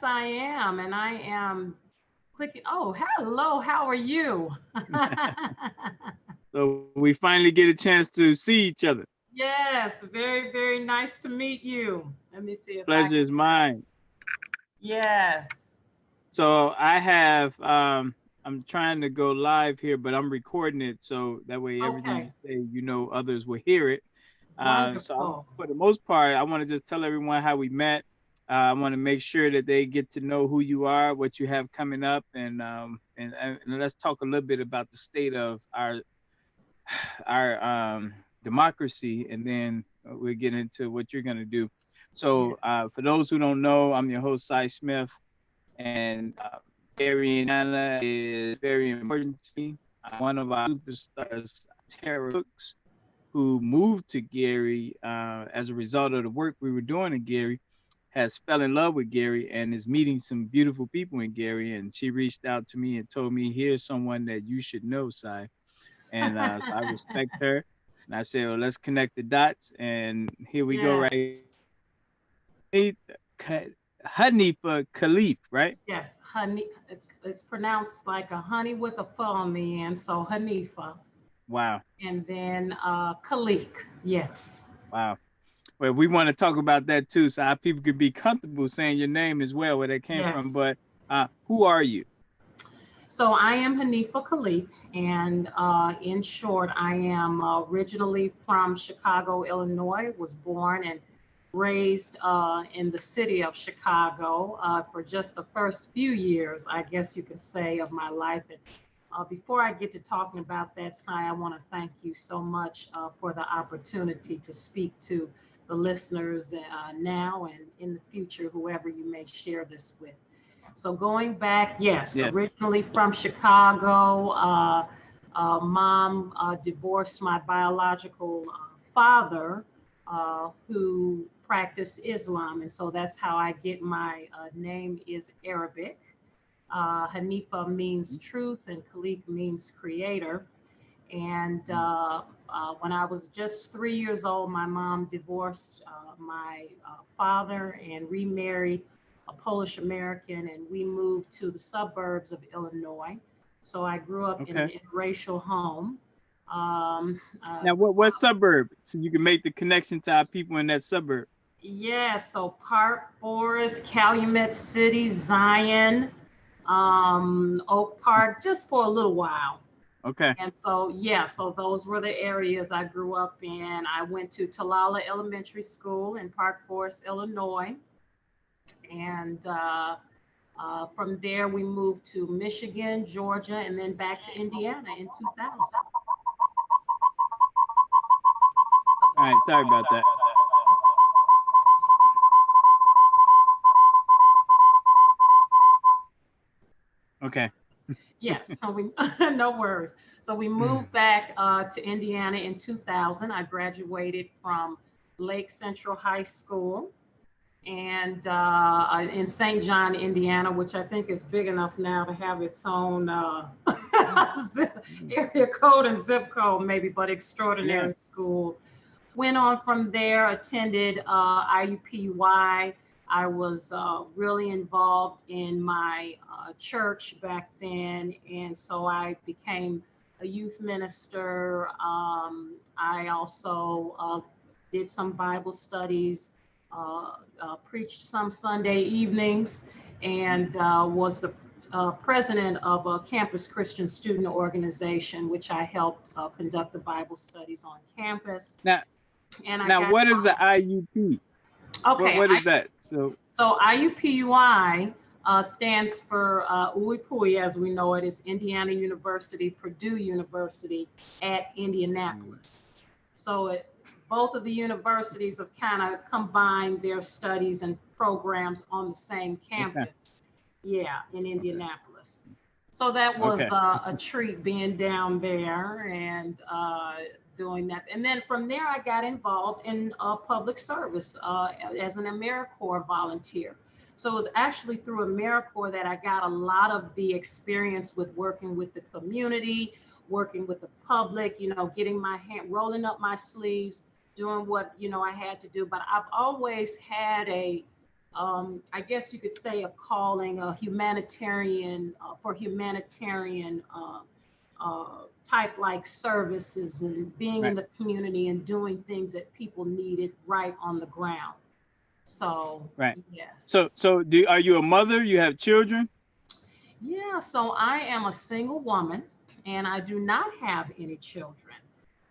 I am, and I am clicking. Oh, hello. How are you? So we finally get a chance to see each other. Yes, very, very nice to meet you. Let me see if I Pleasure can is just. mine. Yes. So I have I'm trying to go live here, but I'm recording it so that way everything you Okay. say, others will hear it. Wonderful. For the most part, I want to just tell everyone how we met. I want to make sure that they get to know who you are, what you have coming up, and let's talk a little bit about the state of our democracy, and then we'll get into what you're gonna do. So, Yes. for those who don't know, I'm your host, Cy Smith, and Gary, Indiana is very important to me. One of our superstars, Tara Cooks, who moved to Gary as a result of the work we were doing in Gary, has fell in love with Gary and is meeting some beautiful people in Gary. And she reached out to me and told me, "Here's someone that you should know, Cy." And so I respect her. And I said, well, let's connect the dots. And here we go right Yes. here. Hanifa Khalif, right? Yes. Honey. It's pronounced like a honey with a pho on the end. So Hanifa, Wow. and then Khalik. Yes. Wow. Well, we want to talk about that too, so our people could be comfortable saying your name as well, where that came from. Yes. But who are you? So I am Hanifa Khalik, and in short, I am originally from Chicago, Illinois. Was born and raised in the city of Chicago for just the first few years, I guess you could say, of my life. And before I get to talking about that, Sai, I want to thank you so much for the opportunity to speak to the listeners now and in the future, whoever you may share this with. So going back, yes, Yes. originally from Chicago. Mom divorced my biological father, who practiced Islam, and so that's how I get my name is Arabic. Hanifa means truth, and Khalik means creator. And when I was just 3 years old, my mom divorced my father and remarried a Polish American, and we moved to the suburbs of Illinois. So I grew up in an Okay. interracial home. Um, uh, Now, what suburb? So you can make the connection to our people in that suburb. yeah, so Park Forest, Calumet City, Zion, Oak Park, just for a little while. Okay. And so, yeah, so those were the areas I grew up in. I went to Talala Elementary School in Park Forest, Illinois. And from there, we moved to Michigan, Georgia, and then back to Indiana in 2000. All right. Sorry about that. Okay. Yes, so we, no worries. So we moved back to Indiana in 2000. I graduated from Lake Central High School and in St. John, Indiana, which I think is big enough now to have its own area code and zip code, maybe, but Yeah. extraordinary school. Went on from there, attended IUPUI. I was really involved in my church back then, and so I became a youth minister. I also did some Bible studies, preached some Sunday evenings, and was the president of a campus Christian student organization, which I helped conduct the Bible studies on campus. Now, And I now, got what is the IUP? okay. What is that? So, So IUPUI stands for UIPUI, as we know it, is Indiana University, Purdue University at mm, Indianapolis. So both of the universities have kind of combined their studies and programs on the same okay, campus. Yeah, in okay, Indianapolis. So that was okay, a treat being down there and doing that. And then from there, I got involved in public service as an AmeriCorps volunteer. So it was actually through AmeriCorps that I got a lot of the experience with working with the community, working with the public, getting my hand, rolling up my sleeves, doing what, I had to do. But I've always had a I guess you could say a calling, a humanitarian, for humanitarian type like services and being in Right. the community and doing things that people needed right on the ground. So Right. So, yes. are you a mother? You have children? Yeah, so I am a single woman and I do not have any children.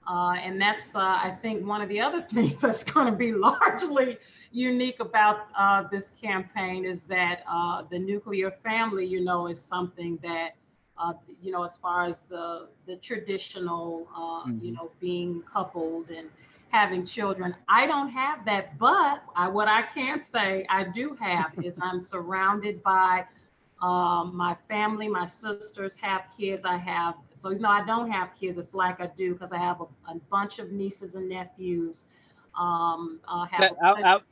And that's, I think, one of the other things that's going to be largely unique about this campaign is that the nuclear family, is something that, as far as the traditional, Hmm. being coupled and having children, I don't have that. But what I can say I do have is I'm surrounded by my family, my sisters have kids. So even though I don't have kids, it's like I do because I have a bunch of nieces and nephews. I have That a plenty.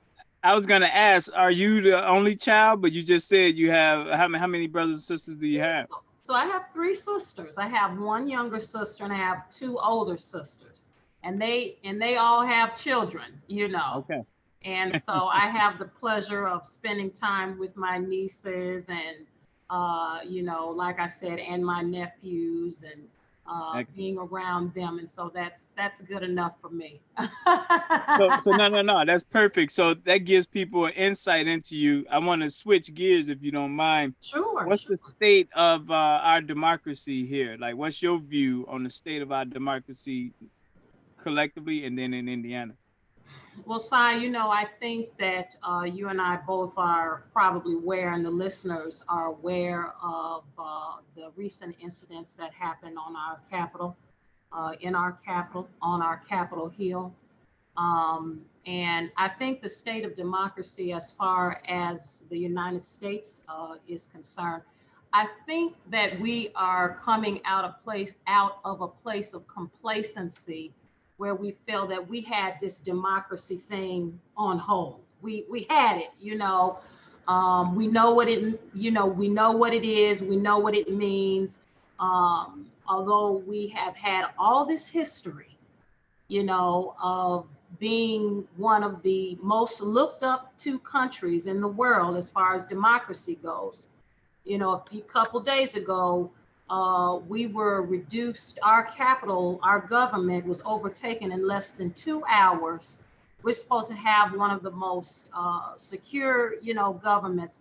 I was gonna ask, are you the only child? But you just said you have how many brothers and sisters do you have? So I have three sisters. I have one younger sister and I have two older sisters, and they all have children. Okay. And so I have the pleasure of spending time with my nieces and, like I said, and my nephews and Excellent. being around them. And so that's good enough for me. So no, that's perfect. So that gives people an insight into you. I want to switch gears if you don't mind. Sure, What's sure. the state of our democracy here? Like, what's your view on the state of our democracy collectively, and then in Indiana? Well, Sai, I think that you and I both are probably aware, and the listeners are aware of the recent incidents that happened on our Capitol, in our Capitol, on our Capitol Hill. And I think the state of democracy, as far as the United States is concerned, I think that we are coming out of a place of complacency where we feel that we had this democracy thing on hold. We had it. We know what we know what it is. We know what it means. Although we have had all this history, of being one of the most looked up to countries in the world as far as democracy goes. A few couple days ago, we were reduced, our capital, our government was overtaken in less than 2 hours. We're supposed to have one of the most secure, governments.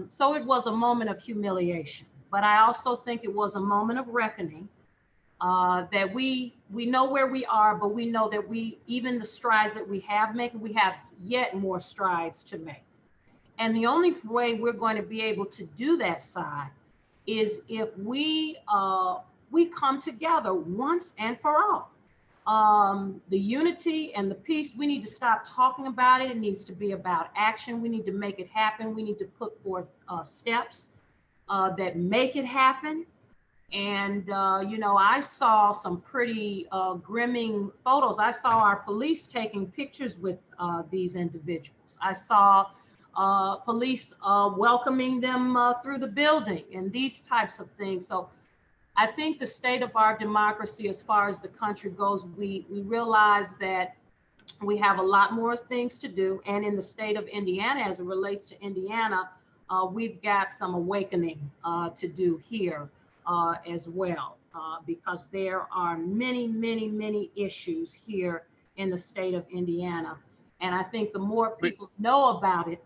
So it was a moment of humiliation. But I also think it was a moment of reckoning, that we know where we are, but we know that we even the strides that we have made, we have yet more strides to make. And the only way we're going to be able to do that side is if we come together once and for all. The unity and the peace, we need to stop talking about it. It needs to be about action. We need to make it happen. We need to put forth steps that make it happen. And, I saw some pretty grimming photos. I saw our police taking pictures with these individuals. I saw police welcoming them through the building and these types of things. So I think the state of our democracy, as far as the country goes, we realize that we have a lot more things to do. And in the state of Indiana, as it relates to Indiana, we've got some awakening to do here as well, because there are many, many, many issues here in the state of Indiana. And I think the more But people know about it,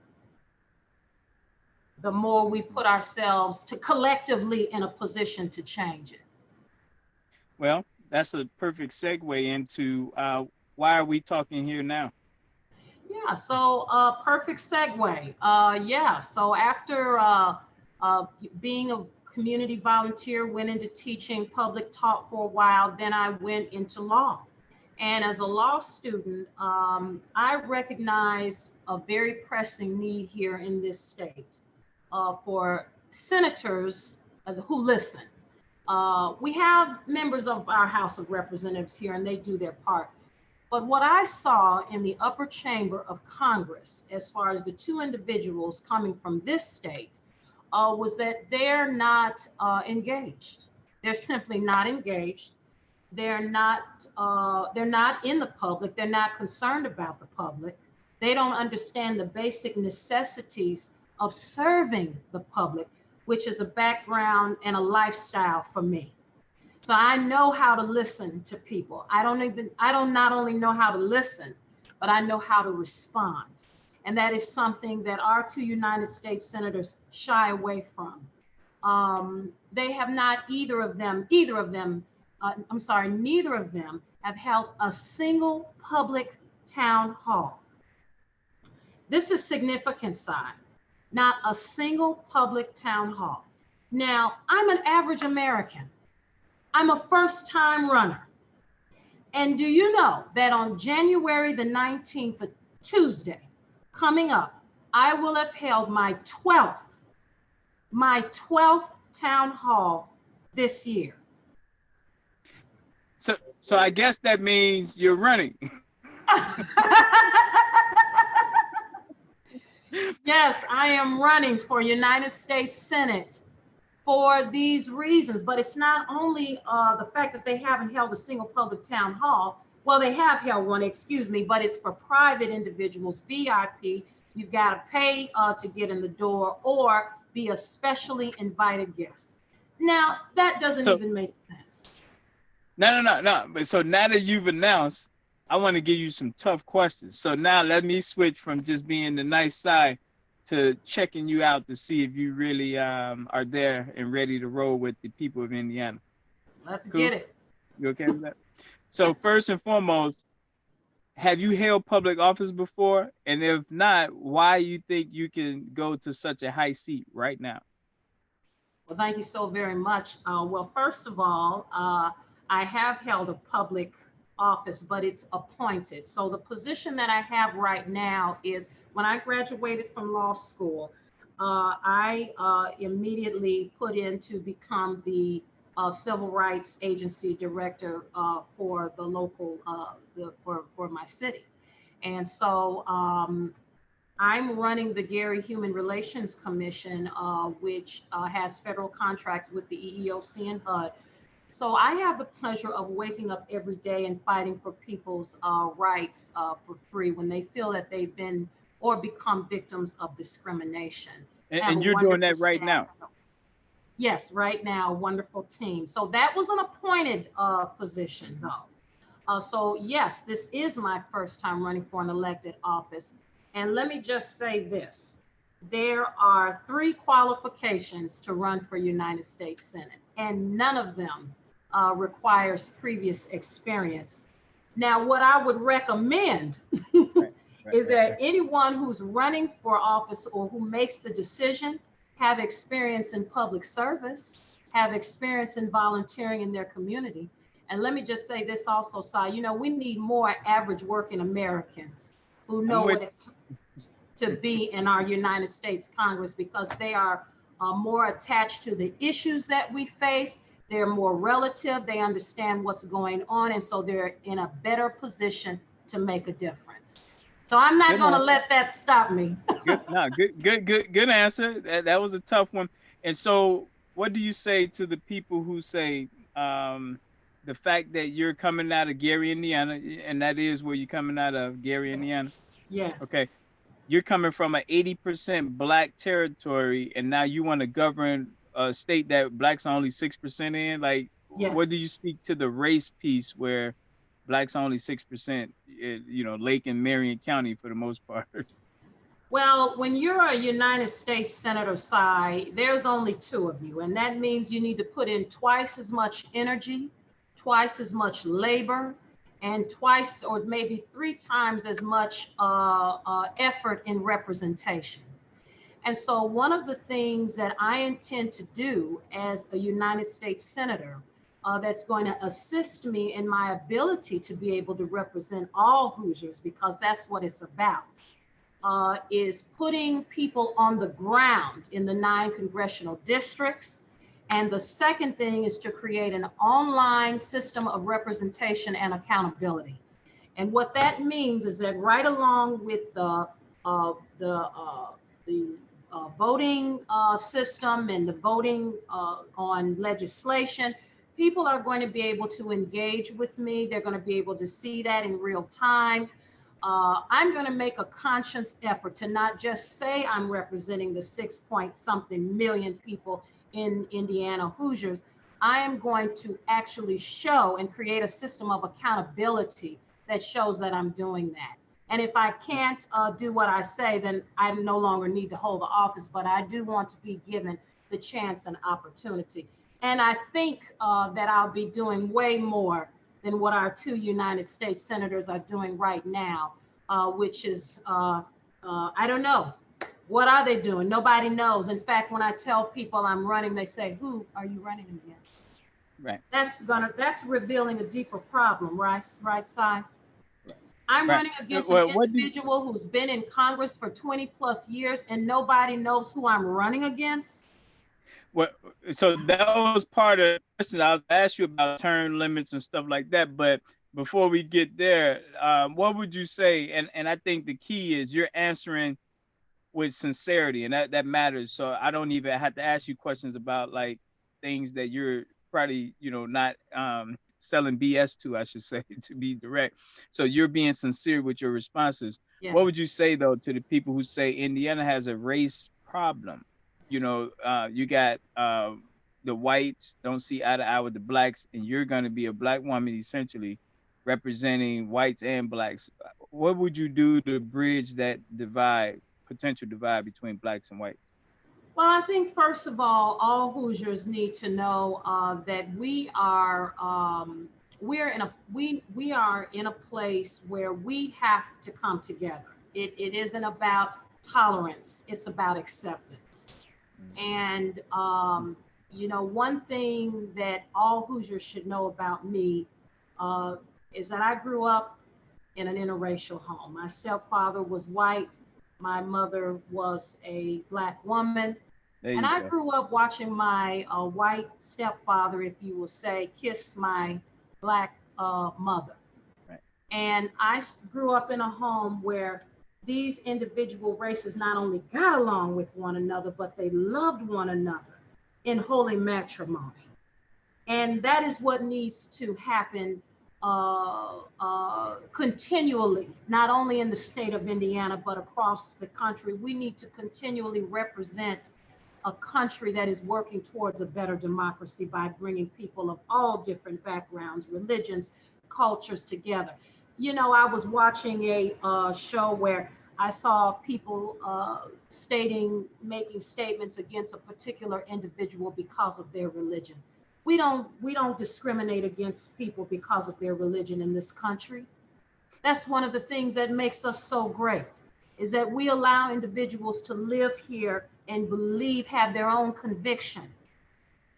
the more we put ourselves to collectively in a position to change it. well, that's a perfect segue into why are we talking here now? Yeah, so perfect segue. Yeah, so after being a community volunteer, went into teaching public talk for a while, then I went into law. And as a law student, I recognized a very pressing need here in this state for senators who listen. We have members of our House of Representatives here, and they do their part. But what I saw in the upper chamber of Congress, as far as the two individuals coming from this state, was that they're not engaged. They're simply not engaged. They're not in the public. They're not concerned about the public. They don't understand the basic necessities of serving the public, which is a background and a lifestyle for me. So I know how to listen to people. I don't not only know how to listen, but I know how to respond. And that is something that our two United States senators shy away from. They have not, neither of them have held a single public town hall. This is significant, side. Not a single public town hall. Now, I'm an average American. I'm a first-time runner. And do you know that on January the 19th, a Tuesday, coming up, I will have held my 12th town hall this year. So I guess that means you're running. Yes, I am running for United States Senate for these reasons, but it's not only the fact that they haven't held a single public town hall. Well, they have held one, excuse me, but it's for private individuals, VIP. You've got to pay to get in the door or be a specially invited guest. Now, that doesn't even make sense. No. But so now that you've announced, I want to give you some tough questions. So now let me switch from just being the nice side to checking you out to see if you really are there and ready to roll with the people of Indiana. Let's get it. You okay with that? So first and foremost, have you held public office before? And if not, why you think you can go to such a high seat right now? Well, thank you so very much. Well, first of all, I have held a public office, but it's appointed. So the position that I have right now is when I graduated from law school, I immediately put in to become the Civil Rights Agency Director for the local, for my city. And so I'm running the Gary Human Relations Commission, which has federal contracts with the EEOC and HUD. So I have the pleasure of waking up every day and fighting for people's rights for free when they feel that they've been or become victims of discrimination. And you're doing that right now? Yes, right now, wonderful team. So that was an appointed position though. So yes, this is my first time running for an elected office. And let me just say this. There are 3 qualifications to run for United States Senate, and none of them requires previous experience. Now, what I would recommend is that anyone who's running for office or who makes the decision have experience in public service, have experience in volunteering in their community. And let me just say this also, Sai, you know, we need more average working Americans who know what it's to be in our United States Congress, because they are more attached to the issues that we face. They're more relative. They understand what's going on. And so they're in a better position to make a difference. So I'm not going to let that stop me. Good answer. That was a tough one. And so what do you say to the people who say the fact that you're coming out of Gary, Indiana, and that is where you're coming out of, Gary, Indiana? Yes. Okay. You're coming from an 80% Black territory, and now you want to govern a state that Blacks are only 6% in. Like, yes. What do you speak to the race piece where Blacks are only 6%? You know, Lake and Marion County for the most part. Well, when you're a United States Senator, Sai, there's only 2 of you, and that means you need to put in twice as much energy, twice as much labor, and twice or maybe 3 times as much effort in representation. And so one of the things that I intend to do as a United States Senator that's going to assist me in my ability to be able to represent all Hoosiers, because that's what it's about, is putting people on the ground in the 9 congressional districts. And the second thing is to create an online system of representation and accountability. And what that means is that right along with the voting system and the voting on legislation, people are going to be able to engage with me. They're going to be able to see that in real time. I'm going to make a conscious effort to not just say I'm representing the 6-point-something million people in Indiana Hoosiers. I am going to actually show and create a system of accountability that shows that I'm doing that. And if I can't do what I say, then I no longer need to hold the office, but I do want to be given the chance and opportunity. And I think that I'll be doing way more than what our 2 United States senators are doing right now, which is, I don't know. What are they doing? Nobody knows. In fact, when I tell people I'm running, they say, "Who are you running against?" Right. That's revealing a deeper problem, right, Si? Right. I'm Right. running against Well, an what do individual who's been in Congress for 20 plus years and nobody knows who I'm running against. Well, so that was part of the question. I was asked you about term limits and stuff like that. But before we get there, what would you say? And I think the key is you're answering with sincerity, and that matters. So I don't even have to ask you questions about like things that you're probably not selling BS to, I should say, to be direct. So you're being sincere with your responses. What would Yes. you say though to the people who say Indiana has a race problem? You got the whites don't see eye to eye with the blacks, and you're going to be a black woman essentially representing whites and blacks. What would you do to bridge that divide, potential divide between blacks and whites? Well, I think first of all Hoosiers need to know that we are in a place where we have to come together. It isn't about tolerance; it's about acceptance. And one thing that all Hoosiers should know about me uh, is that I grew up in an interracial home. My stepfather was white. My mother was a black woman. There And you I go. grew up watching my white stepfather, if you will say, kiss my black mother. Right. And grew up in a home where these individual races not only got along with one another, but they loved one another in holy matrimony. And that is what needs to happen continually, not only in the state of Indiana, but across the country. We need to continually represent a country that is working towards a better democracy by bringing people of all different backgrounds, religions, cultures together. I was watching a show where I saw people making statements against a particular individual because of their religion. We don't discriminate against people because of their religion in this country. That's one of the things that makes us so great, is that we allow individuals to live here and believe, have their own conviction.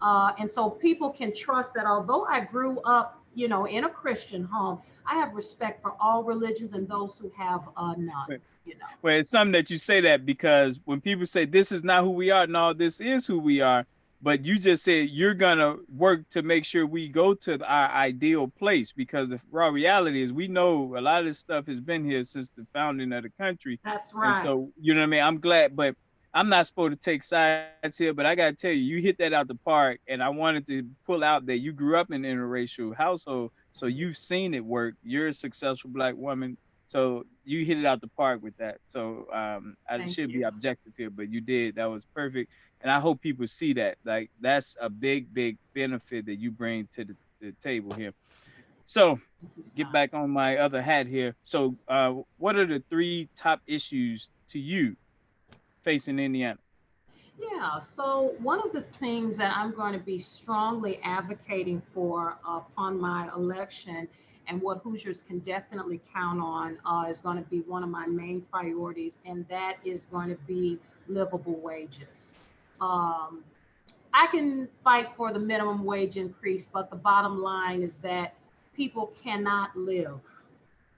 And so people can trust that although I grew up, in a Christian home, I have respect for all religions and those who have none, Right. you know. Well, it's something that you say that because when people say this is not who we are, no, this is who we are. But you just said you're gonna work to make sure we go to our ideal place, because the raw reality is we know a lot of this stuff has been here since the founding of the country. That's And right. so, you know what I mean? I'm glad, but I'm not supposed to take sides here, but I gotta tell you, you hit that out the park. And I wanted to pull out that you grew up in an interracial household, so you've seen it work. You're a successful black woman, so you hit it out the park with that. So I Thank should be you. objective here, but you did. That was perfect. And I hope people see that. Like that's a big, big benefit that you bring to the table here. So Thank you, get son. back on my other hat here. So what are the 3 top issues to you facing Indiana? Yeah, so one of the things that I'm going to be strongly advocating for upon my election, and what Hoosiers can definitely count on, is going to be one of my main priorities, and that is going to be livable wages. Um, I can fight for the minimum wage increase, but the bottom line is that people cannot live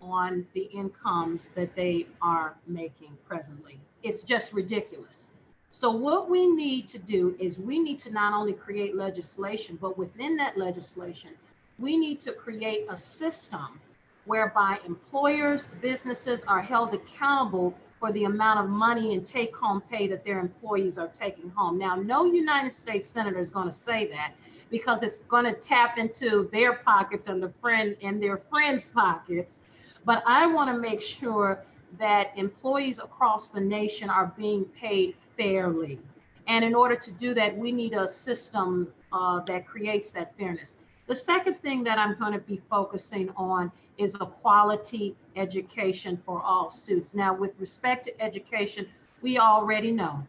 on the incomes that they are making presently. It's just ridiculous. So, what we need to do is we need to not only create legislation, but within that legislation, we need to create a system whereby employers, businesses are held accountable for the amount of money and take home pay that their employees are taking home. Now, no United States senator is going to say that, because it's going to tap into their pockets and their friends' pockets. But I want to make sure that employees across the nation are being paid fairly. And in order to do that, we need a system that creates that fairness. The second thing that I'm going to be focusing on is a quality education for all students. Now, with respect to education, we already know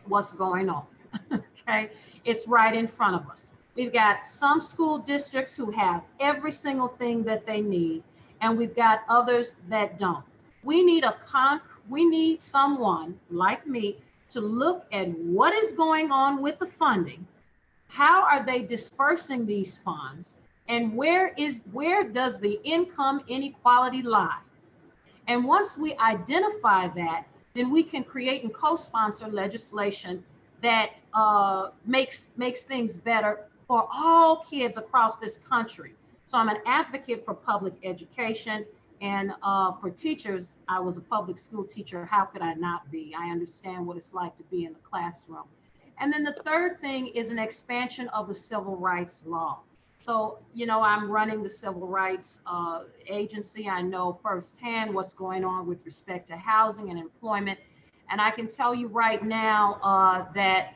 what's going on. Okay, it's right in front of us. We've got some school districts who have every single thing that they need, and we've got others that don't. We need we need someone like me to look at what is going on with the funding. How are they dispersing these funds? And where does the income inequality lie? And once we identify that, then we can create and co-sponsor legislation that makes things better for all kids across this country. So I'm an advocate for public education, and for teachers. I was a public school teacher. How could I not be? I understand what it's like to be in the classroom. And then the third thing is an expansion of the civil rights law. So, I'm running the civil rights agency. I know firsthand what's going on with respect to housing and employment. And I can tell you right now that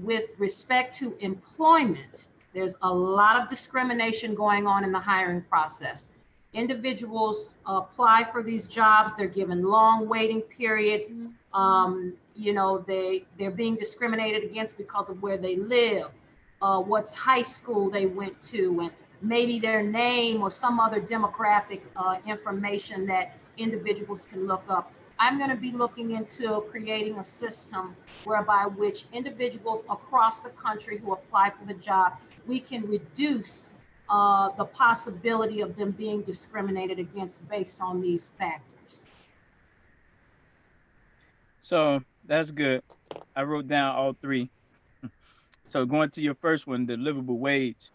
with respect to employment, there's a lot of discrimination going on in the hiring process. Individuals apply for these jobs, they're given long waiting periods. They're being discriminated against because of where they live, what's high school they went to, and maybe their name or some other demographic information that individuals can look up. I'm going to be looking into creating a system whereby which individuals across the country who apply for the job, we can reduce the possibility of them being discriminated against based on these factors. So that's good. I wrote down all three. So going to your first one, the livable wage,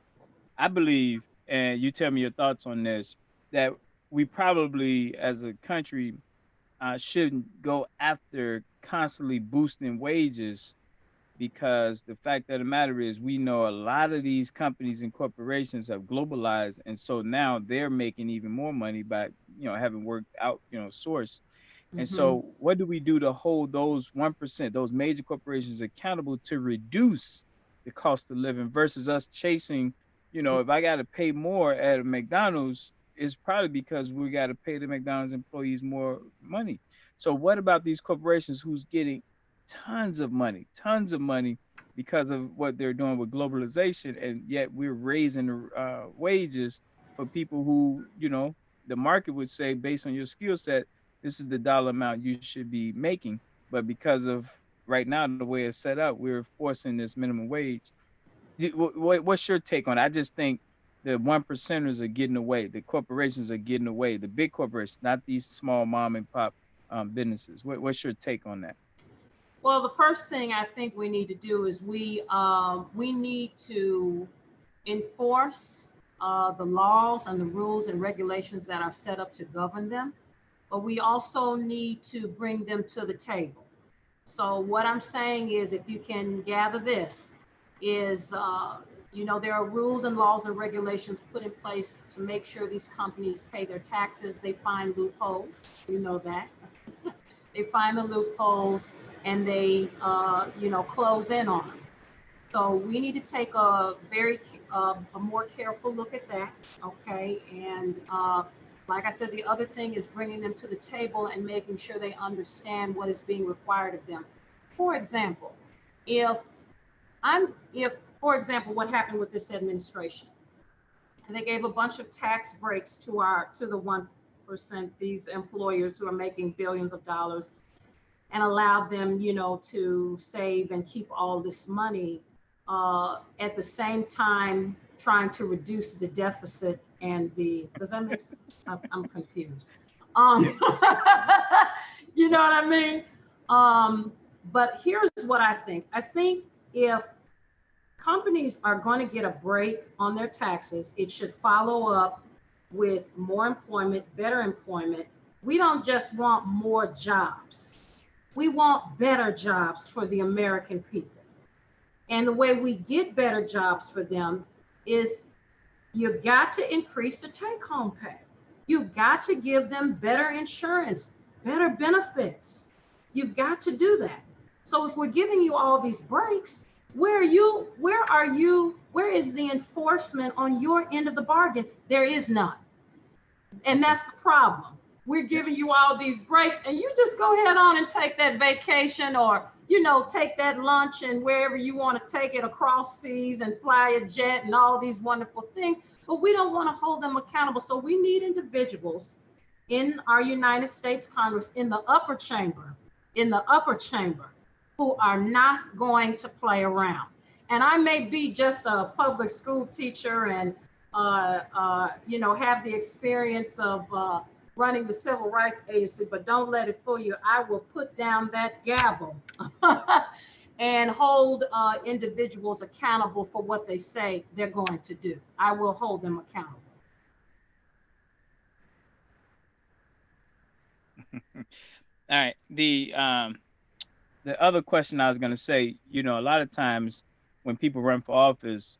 I believe, and you tell me your thoughts on this, that we probably as a country shouldn't go after constantly boosting wages, because the fact of the matter is we know a lot of these companies and corporations have globalized, and so now they're making even more money by having worked out source. And Mm-hmm. so what do we do to hold those 1%, those major corporations, accountable to reduce the cost of living versus us chasing, if I got to pay more at a McDonald's, it's probably because we got to pay the McDonald's employees more money. So what about these corporations who's getting tons of money because of what they're doing with globalization, and yet we're raising the wages for people who, the market would say based on your skill set, this is the dollar amount you should be making. But because of right now, the way it's set up, we're forcing this minimum wage. What's your take on it? I just think the 1%ers are getting away. The corporations are getting away. The big corporations, not these small mom and pop businesses. What's your take on that? Well, the first thing I think we need to do is we need to enforce the laws and the rules and regulations that are set up to govern them, but we also need to bring them to the table. So what I'm saying is, if you can gather this, is there are rules and laws and regulations put in place to make sure these companies pay their taxes. They find loopholes, that. They find the loopholes and they, close in on them. So we need to take a more careful look at that, okay? And like I said, the other thing is bringing them to the table and making sure they understand what is being required of them. For example, for example, what happened with this administration, and they gave a bunch of tax breaks to the 1%, these employers who are making billions of dollars, and allowed them, to save and keep all this money, at the same time trying to reduce the deficit and does that make sense? I'm confused. Yeah. You know what I mean? But here's what I think. I think if companies are going to get a break on their taxes, it should follow up with more employment, better employment. We don't just want more jobs. We want better jobs for the American people. And the way we get better jobs for them is you got to increase the take-home pay. You've got to give them better insurance, better benefits. You've got to do that. So if we're giving you all these breaks, where is the enforcement on your end of the bargain? There is none. And that's the problem. We're giving you all these breaks and you just go ahead on and take that vacation, or, take that lunch and wherever you want to take it across seas and fly a jet and all these wonderful things. But we don't want to hold them accountable. So we need individuals in our United States Congress, in the upper chamber, who are not going to play around. And I may be just a public school teacher and have the experience of running the Civil Rights Agency, but don't let it fool you. I will put down that gavel and hold individuals accountable for what they say they're going to do. I will hold them accountable. All right. The other question I was going to say, a lot of times when people run for office,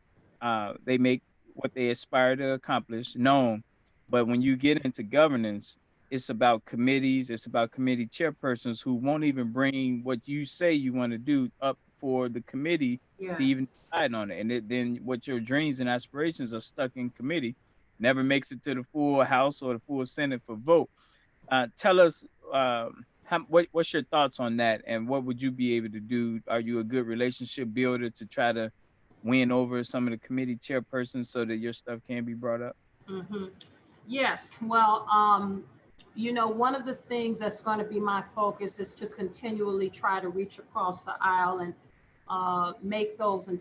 they make what they aspire to accomplish known. But when you get into governance, it's about committees, it's about committee chairpersons who won't even bring what you say you want to do up for the committee to even decide on it. And then what your dreams and aspirations are stuck in committee, never makes it to the full House or the full Senate for vote. Tell us, what's your thoughts on that, and what would you be able to do? Are you a good relationship builder to try to win over some of the committee chairpersons so that your stuff can be brought up? Mm-hmm. Yes. Well, one of the things that's going to be my focus is to continually try to reach across the aisle and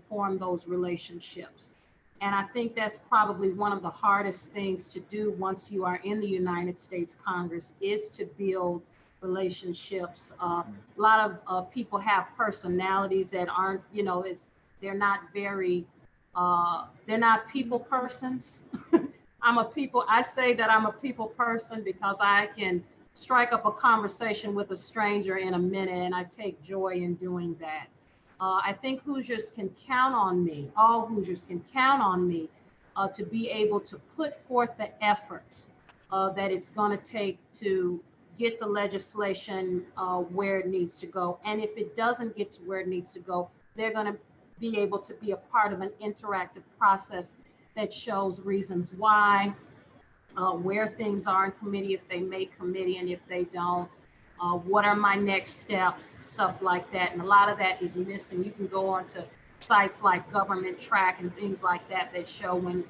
form those relationships. And I think that's probably one of the hardest things to do once you are in the United States Congress, is to build relationships. A lot of people have personalities that aren't, they're not very, they're not people persons. I say that I'm a people person because I can strike up a conversation with a stranger in a minute, and I take joy in doing that. I think Hoosiers can count on me, all Hoosiers can count on me to be able to put forth the effort that it's going to take to get the legislation where it needs to go. And if it doesn't get to where it needs to go, they're going to be able to be a part of an interactive process that shows reasons why, where things are in committee, if they make committee, and if they don't, what are my next steps, stuff like that. And a lot of that is missing. You can go onto sites like Government Track and things like that that show when,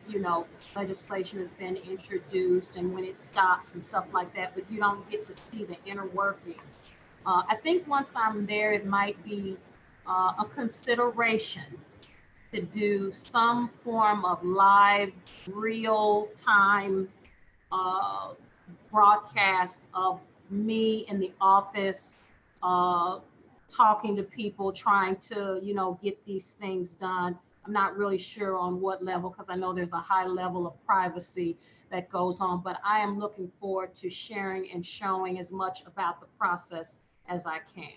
legislation has been introduced and when it stops and stuff like that, but you don't get to see the inner workings. I think once I'm there, it might be a consideration to do some form of live, real-time broadcast of me in the office, talking to people, trying to, get these things done. I'm not really sure on what level, because I know there's a high level of privacy that goes on, but I am looking forward to sharing and showing as much about the process as I can.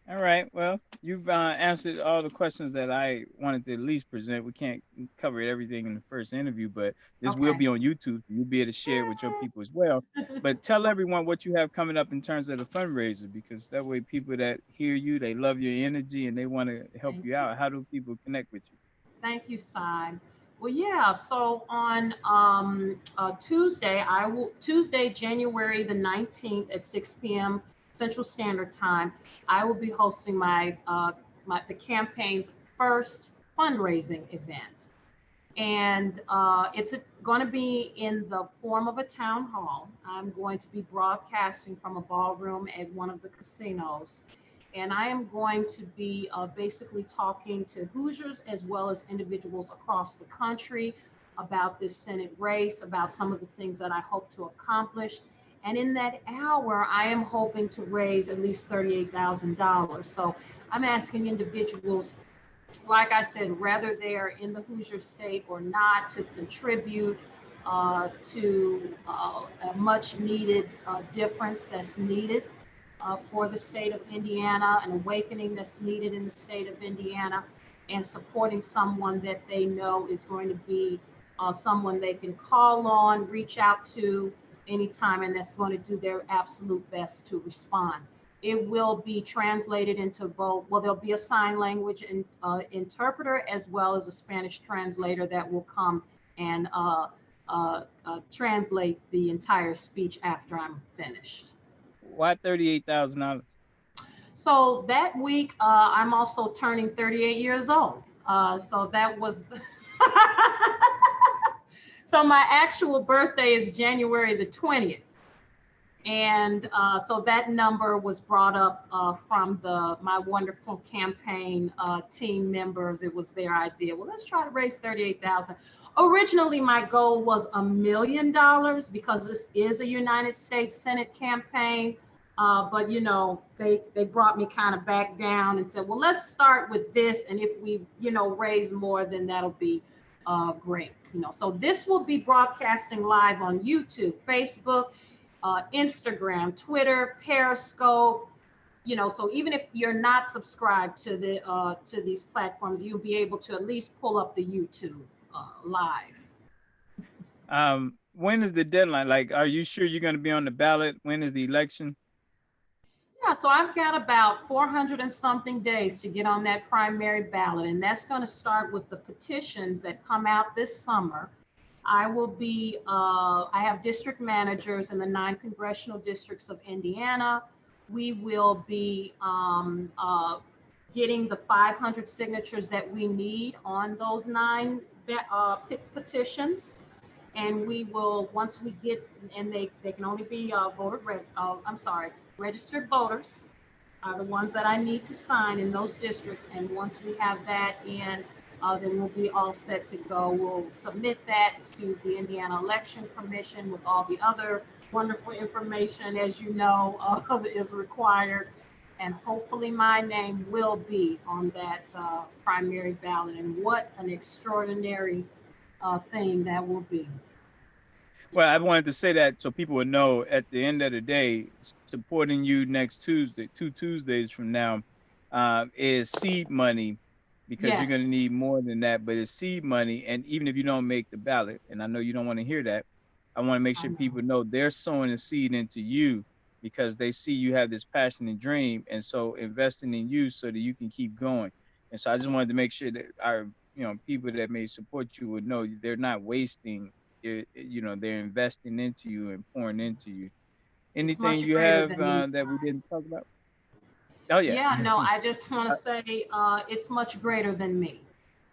All right. Well, you've answered all the questions that I wanted to at least present. We can't cover everything in the first interview, but this will be on YouTube. You'll be able to share it with your people as well. But tell everyone what you have coming up in terms of the fundraiser, because that way people that hear you, they love your energy and they want to help you out. How do people connect with you? Thank you, Cy. Well, yeah. So on Tuesday, January the 19th at 6 p.m. Central Standard Time, I will be hosting the campaign's first fundraising event. And it's going to be in the form of a town hall. I'm going to be broadcasting from a ballroom at one of the casinos. And I am going to be basically talking to Hoosiers as well as individuals across the country about this Senate race, about some of the things that I hope to accomplish. And in that hour, I am hoping to raise at least $38,000. So I'm asking individuals, like I said, whether they're in the Hoosier state or not, to contribute to a much needed difference that's needed for the state of Indiana, an awakening that's needed in the state of Indiana, and supporting someone that they know is going to be someone they can call on, reach out to anytime, and that's going to do their absolute best to respond. It will be translated into both, well, there'll be a sign language interpreter as well as a Spanish translator that will come and translate the entire speech after I'm finished. Why $38,000? So that week, I'm also turning 38 years old. So that was, so my actual birthday is January the 20th. And so that number was brought up from my wonderful campaign team members. It was their idea. Well, let's try to raise 38,000. Originally, my goal was $1 million because this is a United States Senate campaign. But you know, they brought me kind of back down and said, well, let's start with this. And if we, you know, raise more, then that'll be great. You know, so this will be broadcasting live on YouTube, Facebook, Instagram, Twitter, Periscope, you know, so even if you're not subscribed to these platforms, you'll be able to at least pull up the YouTube live. When is the deadline? Like, are you sure you're going to be on the ballot? When is the election? Yeah, so I've got about 400 and something days to get on that primary ballot, and that's going to start with the petitions that come out this summer. I will be, I have district managers in the 9 congressional districts of Indiana. We will be getting the 500 signatures that we need on those 9 petitions. And we will, once we get, and they can only be registered voters are the ones that I need to sign in those districts. And once we have that in, then we'll be all set to go. We'll submit that to the Indiana Election Commission with all the other wonderful information, as you know, is required. And hopefully my name will be on that primary ballot. And what an extraordinary thing that will be. Well, I wanted to say that so people would know at the end of the day, supporting you next Tuesday, 2 Tuesdays from now, is seed money. Because Yes. you're going to need more than that, but it's seed money. And even if you don't make the ballot, and I know you don't want to hear that, I want to make sure people know they're sowing a seed into you because they see you have this passion and dream. And so investing in you so that you can keep going. And so I just wanted to make sure that our, you know, people that may support you would know they're not wasting it, you know, they're investing into you and pouring into you. Anything you have that we didn't talk about? Oh, yeah. Yeah, no, I just want to say it's much greater than me.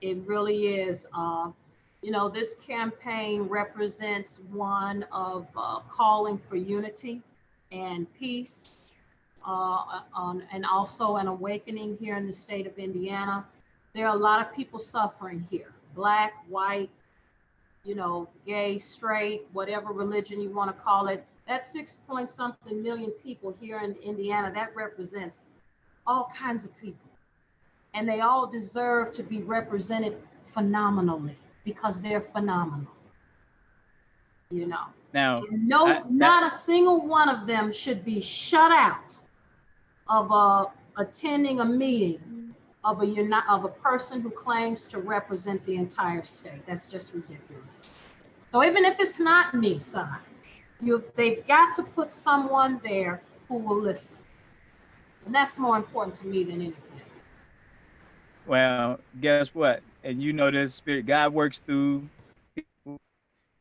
It really is. You know, this campaign represents one of calling for unity and peace, and also an awakening here in the state of Indiana. There are a lot of people suffering here, Black, white, you know, gay, straight, whatever religion you want to call it. That 6-point-something million people here in Indiana, that represents all kinds of people, and they all deserve to be represented phenomenally because they're phenomenal, you know. Now, not a single one of them should be shut out of attending a meeting of a person who claims to represent the entire state. That's just ridiculous. So even if it's not me, son, they've got to put someone there who will listen. And that's more important to me than anything. Well, guess what? And you know this spirit, God works through people.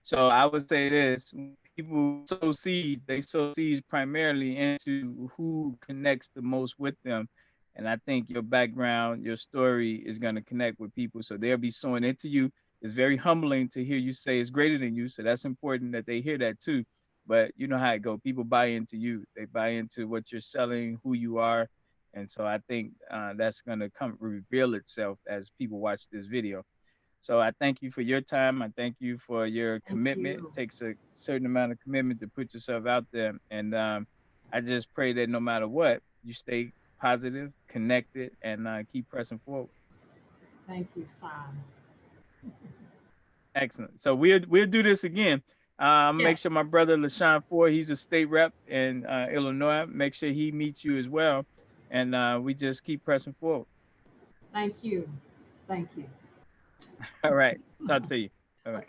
So I would say this, people sow seeds, they sow seeds primarily into who connects the most with them. And I think your background, your story is going to connect with people. So they'll be sowing into you. It's very humbling to hear you say it's greater than you. So that's important that they hear that too. But you know how it goes. People buy into you. They buy into what you're selling, who you are. And so I think that's going to reveal itself as people watch this video. So I thank you for your time. I thank you for your commitment. It takes a certain amount of commitment to put yourself out there. And I just pray that no matter what, you stay positive, connected, and keep pressing forward. Thank you, Simon. Excellent. So we'll do this again. Make sure my brother LaShawn Ford, he's a state rep in Illinois. Make sure he meets you as well. And we just keep pressing forward. Thank you. Thank you. All right. Talk to you. All right.